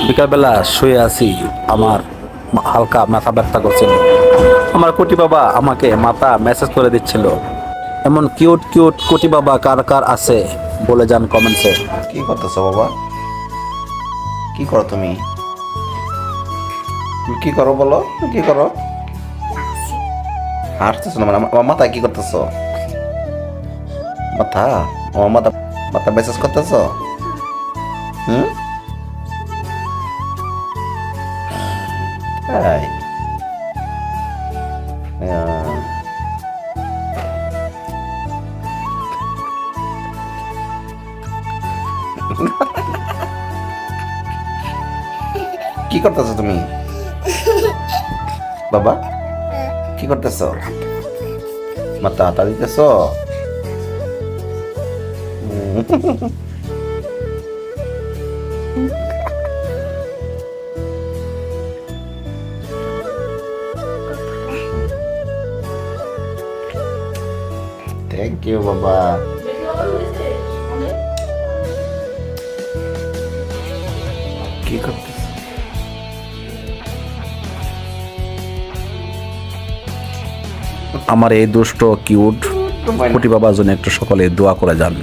বিকালবেলা শুয়ে আছি, আমার হালকা মাথা ব্যথা করছিল। আমার কোটি বাবা আমাকে মাথা মেসেজ করে দিচ্ছিল। এমন কিউট কিউট কোটি বাবা কার কার আছে বলে যান কমেন্টসে। কি করতেছো বাবা? কি করো তুমি? তুমি কি করো বলো? তুমি কি করো? হাসতেছো না? মানে আমার মাথায় কি করতেছো? মাথা? আমার মাথা মাথা মেসেজ করতেছো? হুম? তাই? আহ, কি করতেছো তুমি বাবা? কি করতেছো? মাথা হাতা দিতেছো? থ্যাংক ইউ বাবা। কি করতেছ? আমার এই দুষ্ট কিউট কোটি বাবার জন্য একটু সকলে দোয়া করে যান।